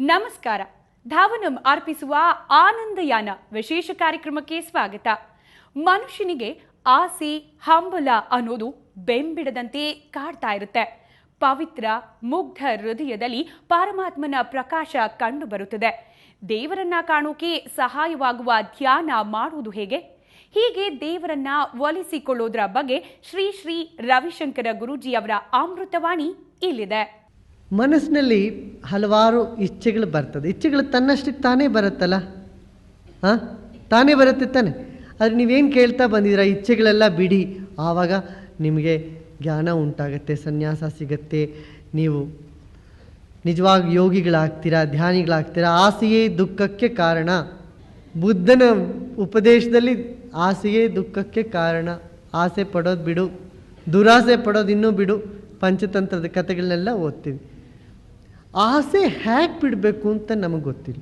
ನಮಸ್ಕಾರ. ಧಾವನಂ ಅರ್ಪಿಸುವ ಆನಂದಯಾನ ವಿಶೇಷ ಕಾರ್ಯಕ್ರಮಕ್ಕೆ ಸ್ವಾಗತ. ಮನುಷ್ಯನಿಗೆ ಆಸೆ, ಹಂಬಲ ಅನ್ನೋದು ಬೆಂಬಿಡದಂತೆ ಕಾಡ್ತಾ ಇರುತ್ತೆ. ಪವಿತ್ರ ಮುಗ್ಧ ಹೃದಯದಲ್ಲಿ ಪರಮಾತ್ಮನ ಪ್ರಕಾಶ ಕಂಡು ಬರುತ್ತದೆ. ದೇವರನ್ನ ಕಾಣೋಕೆ ಸಹಾಯವಾಗುವ ಧ್ಯಾನ ಮಾಡುವುದು ಹೇಗೆ? ಹೀಗೆ ದೇವರನ್ನ ಒಲಿಸಿಕೊಳ್ಳೋದ್ರ ಬಗ್ಗೆ ಶ್ರೀ ಶ್ರೀ ರವಿಶಂಕರ ಗುರೂಜಿಯವರ ಅಮೃತವಾಣಿ ಇಲ್ಲಿದೆ. ಮನಸ್ಸಿನಲ್ಲಿ ಹಲವಾರು ಇಚ್ಛೆಗಳು ಬರ್ತದೆ. ಇಚ್ಛೆಗಳು ತನ್ನಷ್ಟಕ್ಕೆ ತಾನೇ ಬರುತ್ತಲ್ಲ, ತಾನೇ ಬರುತ್ತೆ ತಾನೆ. ಆದರೆ ನೀವೇನು ಕೇಳ್ತಾ ಬಂದಿದ್ದೀರಾ, ಇಚ್ಛೆಗಳೆಲ್ಲ ಬಿಡಿ, ಆವಾಗ ನಿಮಗೆ ಜ್ಞಾನ ಉಂಟಾಗತ್ತೆ, ಸನ್ಯಾಸ ಸಿಗತ್ತೆ, ನೀವು ನಿಜವಾಗಿ ಯೋಗಿಗಳಾಗ್ತೀರಾ, ಧ್ಯಾನಿಗಳಾಗ್ತೀರಾ. ಆಸೆಯೇ ದುಃಖಕ್ಕೆ ಕಾರಣ. ಬುದ್ಧನ ಉಪದೇಶದಲ್ಲಿ ಆಸೆಯೇ ದುಃಖಕ್ಕೆ ಕಾರಣ. ಆಸೆ ಪಡೋದು ಬಿಡು, ದುರಾಸೆ ಪಡೋದು ಇನ್ನೂ ಬಿಡು. ಪಂಚತಂತ್ರದ ಕಥೆಗಳನ್ನೆಲ್ಲ ಓದ್ತೀವಿ. ಆಸೆ ಹೇಗೆ ಬಿಡಬೇಕು ಅಂತ ನಮಗೆ ಗೊತ್ತಿಲ್ಲ.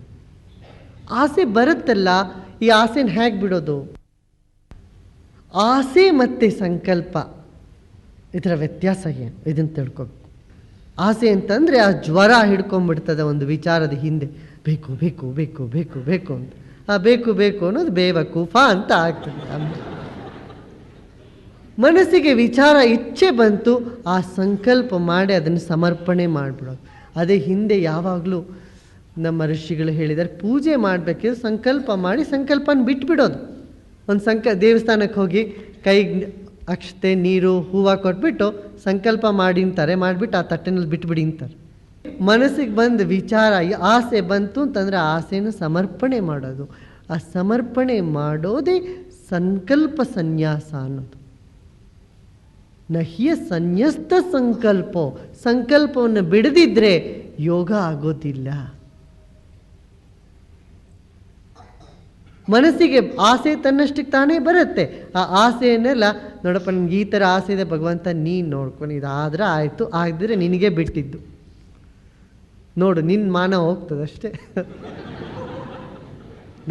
ಆಸೆ ಬರುತ್ತಲ್ಲ, ಈ ಆಸೆನ ಹೇಗೆ ಬಿಡೋದು? ಆಸೆ ಮತ್ತು ಸಂಕಲ್ಪ ಇದರ ವ್ಯತ್ಯಾಸ ಏನು, ಇದನ್ನು ತಿಳ್ಕೊಬೇಕು. ಆಸೆ ಅಂತಂದರೆ ಆ ಜ್ವರ ಹಿಡ್ಕೊಂಡ್ಬಿಡ್ತದೆ ಒಂದು ವಿಚಾರದ ಹಿಂದೆ, ಬೇಕು ಬೇಕು ಬೇಕು ಬೇಕು ಬೇಕು ಅಂತ. ಆ ಬೇಕು ಬೇಕು ಅನ್ನೋದು ಬೇವಕೂಫ ಅಂತ ಆಗ್ತದೆ. ಮನಸ್ಸಿಗೆ ವಿಚಾರ ಇಚ್ಛೆ ಬಂತು, ಆ ಸಂಕಲ್ಪ ಮಾಡಿ ಅದನ್ನು ಸಮರ್ಪಣೆ ಮಾಡಿಬಿಡೋದು. ಅದೇ ಹಿಂದೆ ಯಾವಾಗಲೂ ನಮ್ಮ ಋಷಿಗಳು ಹೇಳಿದ್ದಾರೆ, ಪೂಜೆ ಮಾಡಬೇಕಿದ್ರೆ ಸಂಕಲ್ಪ ಮಾಡಿ ಸಂಕಲ್ಪನ ಬಿಟ್ಬಿಡೋದು. ಒಂದು ದೇವಸ್ಥಾನಕ್ಕೆ ಹೋಗಿ ಕೈಗೆ ಅಕ್ಷತೆ, ನೀರು, ಹೂವು ಕೊಟ್ಬಿಟ್ಟು ಸಂಕಲ್ಪ ಮಾಡಿ ಅಂತಾರೆ, ಮಾಡಿಬಿಟ್ಟು ಆ ತಟ್ಟೆನಲ್ಲಿ ಬಿಟ್ಬಿಡಿ ಅಂತಾರೆ. ಮನಸ್ಸಿಗೆ ಬಂದ ವಿಚಾರ, ಆಸೆ ಬಂತು ಅಂತಂದರೆ ಆಸೆನ ಸಮರ್ಪಣೆ ಮಾಡೋದು. ಆ ಸಮರ್ಪಣೆ ಮಾಡೋದೇ ಸಂಕಲ್ಪ ಸನ್ಯಾಸ ಅನ್ನೋದು. ನಹ್ಯ ಸನ್ಯಸ್ತ ಸಂಕಲ್ಪ, ಸಂಕಲ್ಪವನ್ನು ಬಿಡದಿದ್ರೆ ಯೋಗ ಆಗೋದಿಲ್ಲ. ಮನಸ್ಸಿಗೆ ಆಸೆ ತನ್ನಷ್ಟಕ್ಕೆ ತಾನೇ ಬರುತ್ತೆ. ಆ ಆಸೆಯನ್ನೆಲ್ಲ ನೋಡಪ್ಪ, ನನಗೆ ಈ ಥರ ಆಸೆ ಇದೆ ಭಗವಂತ, ನೀನು ನೋಡ್ಕೊಂಡು, ಇದಾದ್ರೆ ಆಯಿತು, ಆಗಿದ್ರೆ ನಿನಗೆ ಬಿಟ್ಟಿದ್ದು. ನೋಡು, ನಿನ್ನ ಮಾನ ಹೋಗ್ತದಷ್ಟೇ.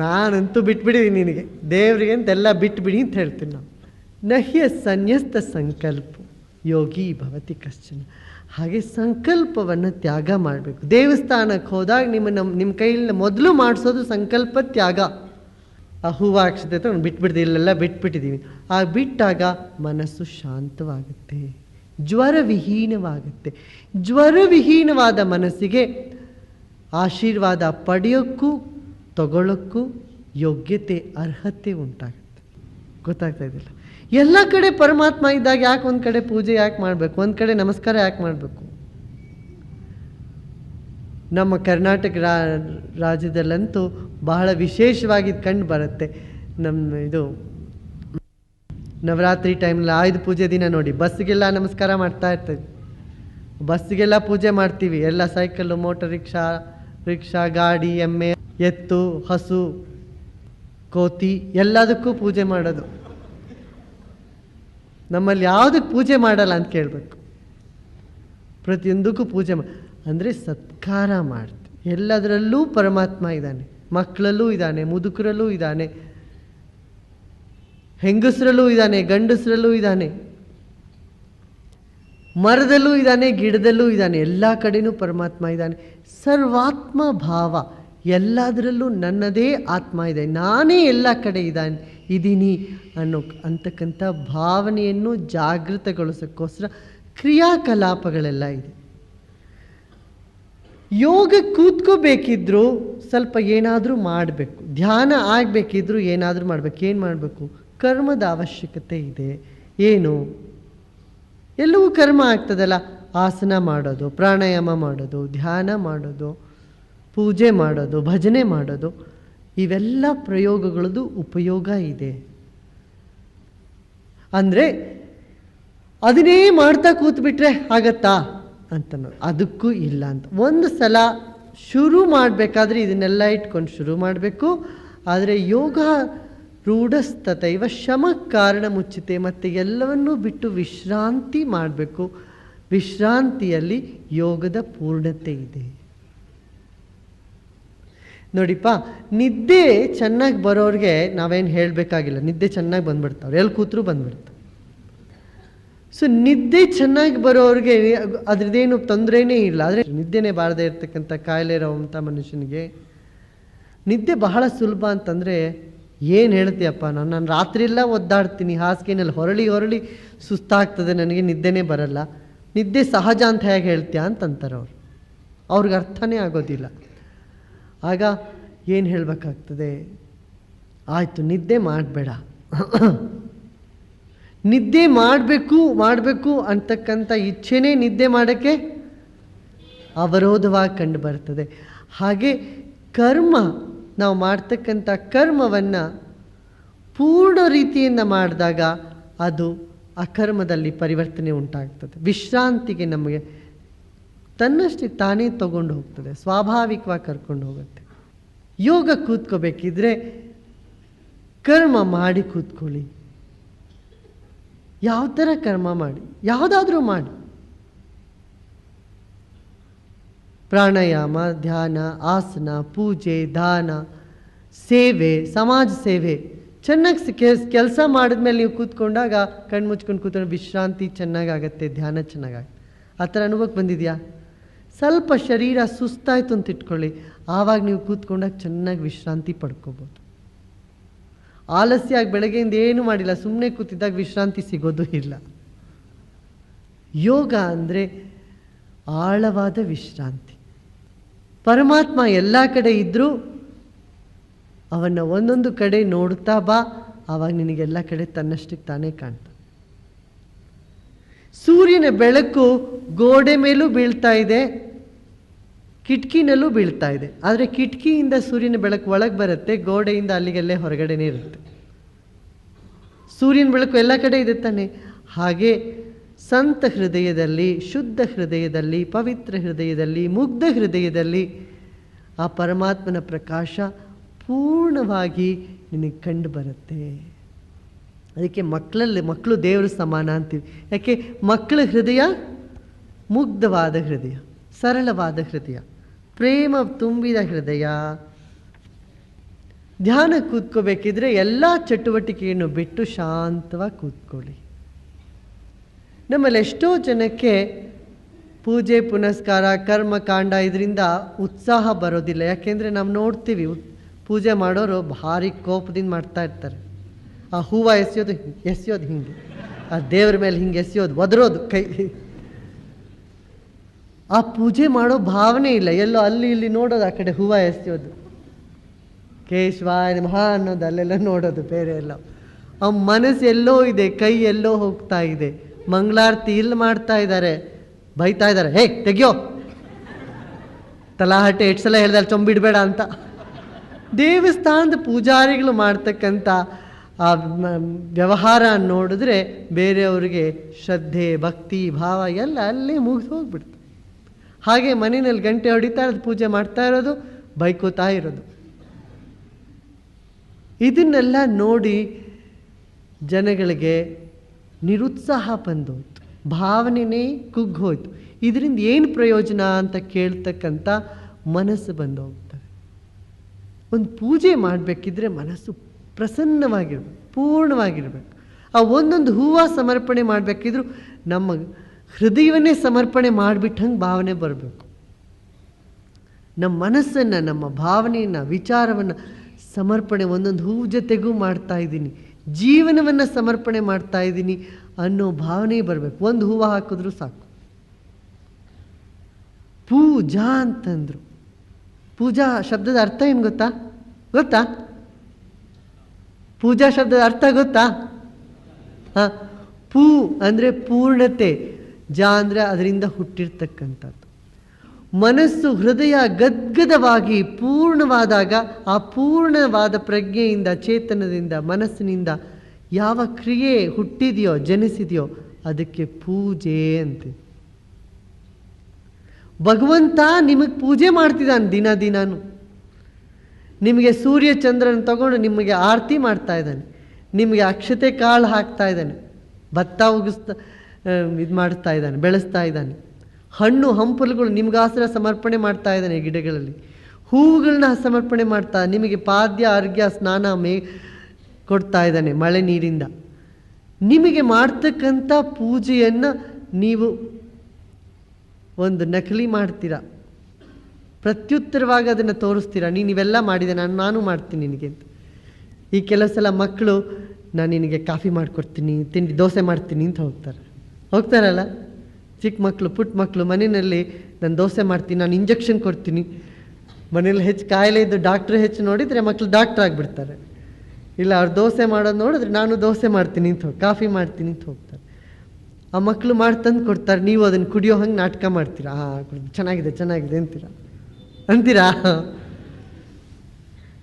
ನಾನಂತೂ ಬಿಟ್ಬಿಡಿದೀನಿ ನಿನಗೆ, ದೇವರಿಗೆ ಅಂತೆಲ್ಲ ಬಿಟ್ಬಿಡಿ ಅಂತ ಹೇಳ್ತೀನಿ ನಾವು. ನಹ್ಯ ಸನ್ಯಸ್ತ ಸಂಕಲ್ಪ ಯೋಗಿ ಭವತಿ ಕಶ್ಚನ. ಹಾಗೆ ಸಂಕಲ್ಪವನ್ನು ತ್ಯಾಗ ಮಾಡಬೇಕು. ದೇವಸ್ಥಾನಕ್ಕೆ ಹೋದಾಗ ನಿಮ್ಮ ಕೈಯಲ್ಲಿ ಮೊದಲು ಮಾಡಿಸೋದು ಸಂಕಲ್ಪ ತ್ಯಾಗ. ಆ ಹೂವಾಕ್ಷತೆ ತಗೊಂಡು ಬಿಟ್ಬಿಡ್ತೀವಿ, ಇಲ್ಲೆಲ್ಲ ಬಿಟ್ಬಿಟ್ಟಿದ್ದೀವಿ. ಆ ಬಿಟ್ಟಾಗ ಮನಸ್ಸು ಶಾಂತವಾಗುತ್ತೆ, ಜ್ವರವಿಹೀನವಾಗುತ್ತೆ. ಜ್ವರವಿಹೀನವಾದ ಮನಸ್ಸಿಗೆ ಆಶೀರ್ವಾದ ಪಡೆಯೋಕ್ಕೂ ತಗೊಳ್ಳೋಕ್ಕೂ ಯೋಗ್ಯತೆ, ಅರ್ಹತೆ ಉಂಟಾಗುತ್ತೆ. ಗೊತ್ತಾಗ್ತಾ ಇದ್ದಿಲ್ಲ. ಎಲ್ಲ ಕಡೆ ಪರಮಾತ್ಮ ಇದ್ದಾಗ ಯಾಕೆ ಒಂದು ಕಡೆ ಪೂಜೆ ಯಾಕೆ ಮಾಡಬೇಕು, ಒಂದು ಕಡೆ ನಮಸ್ಕಾರ ಯಾಕೆ ಮಾಡಬೇಕು? ನಮ್ಮ ಕರ್ನಾಟಕ ರಾಜ್ಯದಲ್ಲಂತೂ ಬಹಳ ವಿಶೇಷವಾಗಿ ಕಂಡು ಬರುತ್ತೆ. ನಮ್ಮ ಇದು ನವರಾತ್ರಿ ಟೈಮ್ನಲ್ಲಿ ಆಯುಧ ಪೂಜೆ ದಿನ ನೋಡಿ, ಬಸ್ಸಿಗೆಲ್ಲ ನಮಸ್ಕಾರ ಮಾಡ್ತಾ ಇರ್ತೀವಿ, ಬಸ್ಸಿಗೆಲ್ಲ ಪೂಜೆ ಮಾಡ್ತೀವಿ. ಎಲ್ಲ ಸೈಕಲ್ಲು, ಮೋಟರ್ ರಿಕ್ಷಾ, ಗಾಡಿ, ಎಮ್ಮೆ, ಎತ್ತು, ಹಸು, ಕೋತಿ ಎಲ್ಲದಕ್ಕೂ ಪೂಜೆ ಮಾಡೋದು. ನಮ್ಮಲ್ಲಿ ಯಾವುದಕ್ಕೆ ಪೂಜೆ ಮಾಡಲ್ಲ ಅಂತ ಕೇಳಬೇಕು. ಪ್ರತಿಯೊಂದಕ್ಕೂ ಪೂಜೆ ಅಂದರೆ ಸತ್ಕಾರ ಮಾಡ್ತೀವಿ. ಎಲ್ಲದರಲ್ಲೂ ಪರಮಾತ್ಮ ಇದ್ದಾನೆ. ಮಕ್ಕಳಲ್ಲೂ ಇದ್ದಾನೆ, ಮುದುಕರಲ್ಲೂ ಇದ್ದಾನೆ, ಹೆಂಗಸರಲ್ಲೂ ಇದ್ದಾನೆ, ಗಂಡಸರಲ್ಲೂ ಇದ್ದಾನೆ, ಮರದಲ್ಲೂ ಇದ್ದಾನೆ, ಗಿಡದಲ್ಲೂ ಇದ್ದಾನೆ. ಎಲ್ಲ ಕಡೆನೂ ಪರಮಾತ್ಮ ಇದ್ದಾನೆ. ಸರ್ವಾತ್ಮ ಭಾವ, ಎಲ್ಲದರಲ್ಲೂ ನನ್ನದೇ ಆತ್ಮ ಇದೆ, ನಾನೇ ಎಲ್ಲ ಕಡೆ ಇದ್ದೀನಿ ಅಂತಕ್ಕಂಥ ಭಾವನೆಯನ್ನು ಜಾಗೃತಗೊಳಿಸೋಕ್ಕೋಸ್ಕರ ಕ್ರಿಯಾಕಲಾಪಗಳೆಲ್ಲ ಇದೆ. ಯೋಗ ಕೂತ್ಕೋಬೇಕಿದ್ರು ಸ್ವಲ್ಪ ಏನಾದರೂ ಮಾಡಬೇಕು, ಧ್ಯಾನ ಆಗಬೇಕಿದ್ರು ಏನಾದರೂ ಮಾಡಬೇಕು. ಏನು ಮಾಡಬೇಕು? ಕರ್ಮದ ಅವಶ್ಯಕತೆ ಇದೆ. ಏನು? ಎಲ್ಲವೂ ಕರ್ಮ ಆಗ್ತದಲ್ಲ. ಆಸನ ಮಾಡೋದು, ಪ್ರಾಣಾಯಾಮ ಮಾಡೋದು, ಧ್ಯಾನ ಮಾಡೋದು, ಪೂಜೆ ಮಾಡೋದು, ಭಜನೆ ಮಾಡೋದು, ಇವೆಲ್ಲ ಪ್ರಯೋಗಗಳದ್ದು ಉಪಯೋಗ ಇದೆ. ಅಂದರೆ ಅದನ್ನೇ ಮಾಡ್ತಾ ಕೂತ್ಬಿಟ್ರೆ ಆಗತ್ತಾ ಅಂತನೋ, ಅದಕ್ಕೂ ಇಲ್ಲ ಅಂತ. ಒಂದು ಸಲ ಶುರು ಮಾಡಬೇಕಾದ್ರೆ ಇದನ್ನೆಲ್ಲ ಇಟ್ಕೊಂಡು ಶುರು ಮಾಡಬೇಕು. ಆದರೆ ಯೋಗ ರೂಢಸ್ತತೈವ ಶಮ ಕಾರಣ ಮುಚ್ಚಿತೆ, ಮತ್ತು ಎಲ್ಲವನ್ನೂ ಬಿಟ್ಟು ವಿಶ್ರಾಂತಿ ಮಾಡಬೇಕು. ವಿಶ್ರಾಂತಿಯಲ್ಲಿ ಯೋಗದ ಪೂರ್ಣತೆ ಇದೆ. ನೋಡಿಪ್ಪ, ನಿದ್ದೆ ಚೆನ್ನಾಗಿ ಬರೋರಿಗೆ ನಾವೇನು ಹೇಳಬೇಕಾಗಿಲ್ಲ, ನಿದ್ದೆ ಚೆನ್ನಾಗಿ ಬಂದ್ಬಿಡ್ತಾವ್ರೆ, ಎಲ್ಲಿ ಕೂತ್ರು ಬಂದ್ಬಿಡ್ತಾವೆ. ಸೊ ನಿದ್ದೆ ಚೆನ್ನಾಗಿ ಬರೋರಿಗೆ ಅದ್ರದ್ದೇನು ತೊಂದರೆನೇ ಇಲ್ಲ. ಆದರೆ ನಿದ್ದೆನೇ ಬಾರದೇ ಇರ್ತಕ್ಕಂಥ ಕಾಯಿಲೆ ಇರೋವಂಥ ಮನುಷ್ಯನಿಗೆ ನಿದ್ದೆ ಬಹಳ ಸುಲಭ ಅಂತಂದರೆ ಏನು ಹೇಳ್ತೀಯಪ್ಪ, ನಾನು ರಾತ್ರಿ ಎಲ್ಲ ಒದ್ದಾಡ್ತೀನಿ, ಹಾಸಿಗೆನಲ್ಲಿ ಹೊರಳಿ ಸುಸ್ತಾಗ್ತದೆ, ನನಗೆ ನಿದ್ದೆನೇ ಬರಲ್ಲ, ನಿದ್ದೆ ಸಹಜ ಅಂತ ಹೇಗೆ ಹೇಳ್ತೀಯ ಅಂತಂತಾರೆ ಅವರು. ಅವ್ರಿಗೆ ಅರ್ಥನೇ ಆಗೋದಿಲ್ಲ. ಆಗ ಏನು ಹೇಳಬೇಕಾಗ್ತದೆ, ಆಯಿತು ನಿದ್ದೆ ಮಾಡಬೇಡ, ನಿದ್ದೆ ಮಾಡಬೇಕು ಅಂತಕ್ಕಂಥ ಇಚ್ಛೆನೇ ನಿದ್ದೆ ಮಾಡೋಕ್ಕೆ ಅವರೋಧವಾಗಿ ಕಂಡು ಬರ್ತದೆ. ಹಾಗೆ ಕರ್ಮ, ನಾವು ಮಾಡ್ತಕ್ಕಂಥ ಕರ್ಮವನ್ನು ಪೂರ್ಣ ರೀತಿಯಿಂದ ಮಾಡಿದಾಗ ಅದು ಅಕರ್ಮದಲ್ಲಿ ಪರಿವರ್ತನೆ ಉಂಟಾಗ್ತದೆ. ವಿಶ್ರಾಂತಿಗೆ ನಮಗೆ ತನ್ನಷ್ಟಕ್ಕೆ ತಾನೇ ತಗೊಂಡು ಹೋಗ್ತದೆ, ಸ್ವಾಭಾವಿಕವಾಗಿ ಕರ್ಕೊಂಡು ಹೋಗುತ್ತೆ. ಯೋಗ ಕೂತ್ಕೋಬೇಕಿದ್ರೆ ಕರ್ಮ ಮಾಡಿ ಕೂತ್ಕೊಳ್ಳಿ. ಯಾವ ಥರ ಕರ್ಮ ಮಾಡಿ, ಯಾವುದಾದ್ರೂ ಮಾಡಿ, ಪ್ರಾಣಾಯಾಮ, ಧ್ಯಾನ, ಆಸನ, ಪೂಜೆ, ದಾನ, ಸೇವೆ, ಸಮಾಜ ಸೇವೆ ಚೆನ್ನಾಗಿ ಕೆಲಸ ಮಾಡಿದ್ಮೇಲೆ ನೀವು ಕೂತ್ಕೊಂಡಾಗ ಕಣ್ಣು ಮುಚ್ಕೊಂಡು ಕೂತ್ಕೊಂಡು ವಿಶ್ರಾಂತಿ ಚೆನ್ನಾಗಾಗತ್ತೆ, ಧ್ಯಾನ ಚೆನ್ನಾಗಾಗುತ್ತೆ. ಆ ಥರ ಅನುಭವಕ್ಕೆ ಬಂದಿದೆಯಾ? ಸ್ವಲ್ಪ ಶರೀರ ಸುಸ್ತಾಯಿತು ಅಂತ ಇಟ್ಕೊಳ್ಳಿ, ಆವಾಗ ನೀವು ಕೂತ್ಕೊಂಡಾಗ ಚೆನ್ನಾಗಿ ವಿಶ್ರಾಂತಿ ಪಡ್ಕೋಬೋದು. ಆಲಸ್ಯ ಆಗಿ ಬೆಳಗ್ಗೆಯಿಂದ ಏನೂ ಮಾಡಿಲ್ಲ, ಸುಮ್ಮನೆ ಕೂತಿದ್ದಾಗ ವಿಶ್ರಾಂತಿ ಸಿಗೋದು ಇಲ್ಲ. ಯೋಗ ಅಂದರೆ ಆಳವಾದ ವಿಶ್ರಾಂತಿ. ಪರಮಾತ್ಮ ಎಲ್ಲ ಕಡೆ ಇದ್ದರೂ ಅವನ್ನ ಒಂದೊಂದು ಕಡೆ ನೋಡ್ತಾ ಬಾ, ಆವಾಗ ನಿನಗೆಲ್ಲ ಕಡೆ ತನ್ನಷ್ಟಕ್ಕೆ ತಾನೇ ಕಾಣ್ತಾ. ಸೂರ್ಯನ ಬೆಳಕು ಗೋಡೆ ಮೇಲೂ ಬೀಳ್ತಾ ಇದೆ, ಕಿಟಕಿನಲ್ಲೂ ಬೀಳ್ತಾ ಇದೆ. ಆದರೆ ಕಿಟಕಿಯಿಂದ ಸೂರ್ಯನ ಬೆಳಕು ಒಳಗೆ ಬರುತ್ತೆ, ಗೋಡೆಯಿಂದ ಅಲ್ಲಿಗೆಲ್ಲೇ ಹೊರಗಡೆನೇ ಇರುತ್ತೆ. ಸೂರ್ಯನ ಬೆಳಕು ಎಲ್ಲ ಕಡೆ ಇದೆ ತಾನೆ. ಹಾಗೆ ಸಂತ ಹೃದಯದಲ್ಲಿ, ಶುದ್ಧ ಹೃದಯದಲ್ಲಿ, ಪವಿತ್ರ ಹೃದಯದಲ್ಲಿ, ಮುಗ್ಧ ಹೃದಯದಲ್ಲಿ ಆ ಪರಮಾತ್ಮನ ಪ್ರಕಾಶ ಪೂರ್ಣವಾಗಿ ನಿನಗೆ ಕಂಡು ಬರುತ್ತೆ. ಅದಕ್ಕೆ ಮಕ್ಕಳು ದೇವರ ಸಮಾನ ಅಂತೀವಿ. ಯಾಕೆ? ಮಕ್ಕಳ ಹೃದಯ ಮುಗ್ಧವಾದ ಹೃದಯ, ಸರಳವಾದ ಹೃದಯ, ಪ್ರೇಮ ತುಂಬಿದ ಹೃದಯ. ಧ್ಯಾನ ಕೂತ್ಕೋಬೇಕಿದ್ರೆ ಎಲ್ಲ ಚಟುವಟಿಕೆಯನ್ನು ಬಿಟ್ಟು ಶಾಂತವಾಗಿ ಕೂತ್ಕೊಳ್ಳಿ. ನಮ್ಮಲ್ಲಿ ಎಷ್ಟೋ ಜನಕ್ಕೆ ಪೂಜೆ ಪುನಸ್ಕಾರ ಕರ್ಮಕಾಂಡ ಇದರಿಂದ ಉತ್ಸಾಹ ಬರೋದಿಲ್ಲ. ಯಾಕೆಂದರೆ ನಾವು ನೋಡ್ತೀವಿ ಪೂಜೆ ಮಾಡೋರು ಭಾರಿ ಕೋಪದಿಂದ ಮಾಡ್ತಾ ಇರ್ತಾರೆ. ಆ ಹೂವು ಎಸೆಯೋದು ಹಿಂಗೆ, ಆ ದೇವ್ರ ಮೇಲೆ ಹಿಂಗೆ ಎಸೆಯೋದು, ಒದರೋದು ಕೈ. ಆ ಪೂಜೆ ಮಾಡೋ ಭಾವನೆ ಇಲ್ಲ, ಎಲ್ಲೋ ಅಲ್ಲಿ ಇಲ್ಲಿ ನೋಡೋದು, ಆ ಕಡೆ ಹೂವು ಎಸೆಯೋದು, ಕೇಶವಾಯ ನಮಃ ಅನ್ನೋದು ಅಲ್ಲೆಲ್ಲ ನೋಡೋದು, ಬೇರೆ ಎಲ್ಲ. ಆ ಮನಸ್ಸು ಎಲ್ಲೋ ಇದೆ, ಕೈ ಎಲ್ಲೋ ಹೋಗ್ತಾ ಇದೆ. ಮಂಗಳಾರತಿ ಇಲ್ಲಿ ಮಾಡ್ತಾ ಇದ್ದಾರೆ, ಬೈತಾ ಇದ್ದಾರೆ, ಹೇ ತೆಗಿಯೋ, ತಲಾಹಟೆ ಎಷ್ಟು ಸಲ ಹೇಳ್ದಾರೆ ಚೊಂಬಿಡಬೇಡ ಅಂತ. ದೇವಸ್ಥಾನದ ಪೂಜಾರಿಗಳು ಮಾಡ್ತಕ್ಕಂಥ ಆ ವ್ಯವಹಾರ ನೋಡಿದ್ರೆ ಬೇರೆಯವ್ರಿಗೆ ಶ್ರದ್ಧೆ, ಭಕ್ತಿ, ಭಾವ ಎಲ್ಲ ಅಲ್ಲೇ ಮುಗಿದು ಹೋಗ್ಬಿಡ್ತು. ಹಾಗೆ ಮನೆಯಲ್ಲಿ ಗಂಟೆ ಹೊಡಿತಾ ಇರೋದು, ಪೂಜೆ ಮಾಡ್ತಾ ಇರೋದು, ಬೈಕೋತಾ ಇರೋದು. ಇದನ್ನೆಲ್ಲ ನೋಡಿ ಜನಗಳಿಗೆ ನಿರುತ್ಸಾಹ ಬಂದೋಯ್ತು, ಭಾವನೆನೇ ಕುಗ್ಗೋಯ್ತು. ಇದರಿಂದ ಏನು ಪ್ರಯೋಜನ ಅಂತ ಕೇಳ್ತಕ್ಕಂಥ ಮನಸ್ಸು ಬಂದೋಗ್ತದೆ. ಒಂದು ಪೂಜೆ ಮಾಡಬೇಕಿದ್ರೆ ಮನಸ್ಸು ಪ್ರಸನ್ನವಾಗಿರ್ಬೇಕು, ಪೂರ್ಣವಾಗಿರ್ಬೇಕು. ಆ ಒಂದೊಂದು ಹೂವು ಸಮರ್ಪಣೆ ಮಾಡಬೇಕಿದ್ರು ನಮ್ಮ ಹೃದಯವನ್ನೇ ಸಮರ್ಪಣೆ ಮಾಡಿಬಿಟ್ಟಂಗೆ ಭಾವನೆ ಬರಬೇಕು. ನಮ್ಮ ಮನಸ್ಸನ್ನು, ನಮ್ಮ ಭಾವನೆಯನ್ನು, ವಿಚಾರವನ್ನು ಸಮರ್ಪಣೆ ಒಂದೊಂದು ಹೂವು ಜೊತೆಗೂ ಮಾಡ್ತಾ ಇದ್ದೀನಿ, ಜೀವನವನ್ನು ಸಮರ್ಪಣೆ ಮಾಡ್ತಾ ಇದ್ದೀನಿ ಅನ್ನೋ ಭಾವನೆ ಬರಬೇಕು. ಒಂದು ಹೂವು ಹಾಕಿದ್ರೂ ಸಾಕು. ಪೂಜಾ ಅಂತಂದರು. ಪೂಜಾ ಶಬ್ದದ ಅರ್ಥ ಏನು ಗೊತ್ತಾ? ಪೂಜಾ ಶಬ್ದದ ಅರ್ಥ ಗೊತ್ತಾ? ಪೂ ಅಂದರೆ ಪೂರ್ಣತೆ, ಜಾ ಅಂದರೆ ಅದರಿಂದ ಹುಟ್ಟಿರ್ತಕ್ಕಂಥದ್ದು. ಮನಸ್ಸು, ಹೃದಯ ಗದ್ಗದವಾಗಿ ಪೂರ್ಣವಾದಾಗ ಆ ಪೂರ್ಣವಾದ ಪ್ರಜ್ಞೆಯಿಂದ, ಚೇತನದಿಂದ, ಮನಸ್ಸಿನಿಂದ ಯಾವ ಕ್ರಿಯೆ ಹುಟ್ಟಿದೆಯೋ, ಜನಿಸಿದೆಯೋ ಅದಕ್ಕೆ ಪೂಜೆ ಅಂತೆ. ಭಗವಂತ ನಿಮಗೆ ಪೂಜೆ ಮಾಡ್ತಿದ್ದಾನೆ ದಿನಾನು. ನಿಮಗೆ ಸೂರ್ಯ ಚಂದ್ರನ ತಗೊಂಡು ನಿಮಗೆ ಆರತಿ ಮಾಡ್ತಾ ಇದ್ದಾನೆ, ನಿಮಗೆ ಅಕ್ಷತೆ ಕಾಳು ಹಾಕ್ತಾ ಇದ್ದಾನೆ, ಭತ್ತ ಇದು ಮಾಡ್ತಾ ಇದ್ದಾನೆ, ಬೆಳೆಸ್ತಾ ಇದ್ದಾನೆ. ಹಣ್ಣು ಹಂಪಲುಗಳು ನಿಮ್ಗಾಸರ ಸಮರ್ಪಣೆ ಮಾಡ್ತಾ ಇದ್ದಾನೆ ಗಿಡಗಳಲ್ಲಿ. ಹೂವುಗಳನ್ನ ಸಮರ್ಪಣೆ ಮಾಡ್ತಾ, ನಿಮಗೆ ಪಾದ್ಯ ಅರ್ಘ್ಯ ಸ್ನಾನ ಕೊಡ್ತಾ ಇದ್ದಾನೆ ಮಳೆ ನೀರಿಂದ. ನಿಮಗೆ ಮಾಡ್ತಕ್ಕಂಥ ಪೂಜೆಯನ್ನು ನೀವು ಒಂದು ನಕಲಿ ಮಾಡ್ತೀರಾ, ಪ್ರತ್ಯುತ್ತರವಾಗಿ ಅದನ್ನು ತೋರಿಸ್ತೀರಾ. ನೀವೆಲ್ಲ ಮಾಡಿದೆ, ನಾನು ಮಾಡ್ತೀನಿ ನಿನಗೆ ಅಂತ. ಈ ಕೆಲವು ಸಲ ಮಕ್ಕಳು ನಾನು ನಿನಗೆ ಕಾಫಿ ಮಾಡಿಕೊಡ್ತೀನಿ, ತಿಂಡಿ ದೋಸೆ ಮಾಡ್ತೀನಿ ಅಂತ ಹೋಗ್ತಾರಲ್ಲ. ಚಿಕ್ಕ ಮಕ್ಕಳು, ಪುಟ್ಟ ಮಕ್ಕಳು ಮನೆಯಲ್ಲಿ ನಾನು ದೋಸೆ ಮಾಡ್ತೀನಿ, ನಾನು ಇಂಜೆಕ್ಷನ್ ಕೊಡ್ತೀನಿ. ಮನೇಲಿ ಹೆಚ್ಚು ಕಾಯಿಲೆ ಇದ್ದು ಡಾಕ್ಟ್ರ್ ಹೆಚ್ಚು ನೋಡಿದರೆ ಮಕ್ಕಳು ಡಾಕ್ಟ್ರ್ ಆಗಿಬಿಡ್ತಾರೆ. ಇಲ್ಲ, ಅವ್ರು ದೋಸೆ ಮಾಡೋದು ನೋಡಿದ್ರೆ ನಾನು ದೋಸೆ ಮಾಡ್ತೀನಿ ಅಂತ ಕಾಫಿ ಮಾಡ್ತೀನಿ ಅಂತ ಹೋಗ್ತಾರೆ. ಆ ಮಕ್ಕಳು ತಂದು ಕೊಡ್ತಾರೆ, ನೀವು ಅದನ್ನು ಕುಡಿಯೋ ಹಂಗೆ ನಾಟಕ ಮಾಡ್ತೀರಾ. ಚೆನ್ನಾಗಿದೆ ಚೆನ್ನಾಗಿದೆ ಅಂತೀರಾ.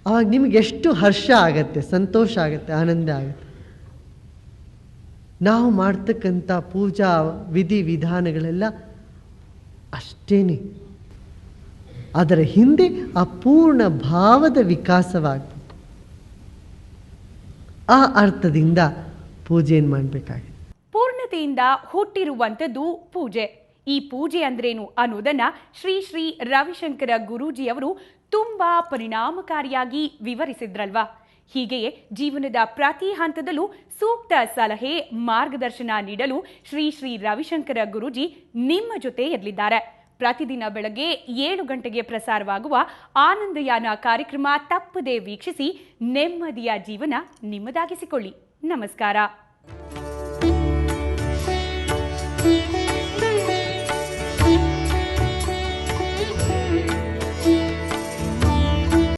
ಆವಾಗ ನಿಮ್ಗೆ ಎಷ್ಟು ಹರ್ಷ ಆಗತ್ತೆ, ಸಂತೋಷ ಆಗತ್ತೆ, ಆನಂದ ಆಗತ್ತೆ. ನಾವು ಮಾಡ್ತಕ್ಕಂಥ ಪೂಜಾ ವಿಧಿ ವಿಧಾನಗಳೆಲ್ಲ ಅಷ್ಟೇನೆ. ಅದರ ಹಿಂದೆ ಆ ಪೂರ್ಣ ಭಾವದ ವಿಕಾಸವಾಗಬೇಕು. ಆ ಅರ್ಥದಿಂದ ಪೂಜೆಯನ್ನು ಮಾಡಬೇಕಾಗಿದೆ. ಪೂರ್ಣತೆಯಿಂದ ಹುಟ್ಟಿರುವಂಥದ್ದು ಪೂಜೆ. ಈ ಪೂಜೆ ಅಂದ್ರೇನು ಅನ್ನೋದನ್ನ ಶ್ರೀ ಶ್ರೀ ರವಿಶಂಕರ ಗುರೂಜಿಯವರು ತುಂಬಾ ಪರಿಣಾಮಕಾರಿಯಾಗಿ ವಿವರಿಸಿದ್ರಲ್ವಾ. ಹೀಗೆಯೇ ಜೀವನದ ಪ್ರತಿ ಹಂತದಲ್ಲೂ ಸೂಕ್ತ ಸಲಹೆ, ಮಾರ್ಗದರ್ಶನ ನೀಡಲು ಶ್ರೀ ಶ್ರೀ ರವಿಶಂಕರ ಗುರೂಜಿ ನಿಮ್ಮ ಜೊತೆ ಇರಲಿದ್ದಾರೆ. ಪ್ರತಿದಿನ ಬೆಳಗ್ಗೆ 7 ಗಂಟೆಗೆ ಪ್ರಸಾರವಾಗುವ ಆನಂದಯಾನ ಕಾರ್ಯಕ್ರಮ ತಪ್ಪದೇ ವೀಕ್ಷಿಸಿ ನೆಮ್ಮದಿಯ ಜೀವನ ನಿಮ್ಮದಾಗಿಸಿಕೊಳ್ಳಿ. ನಮಸ್ಕಾರ.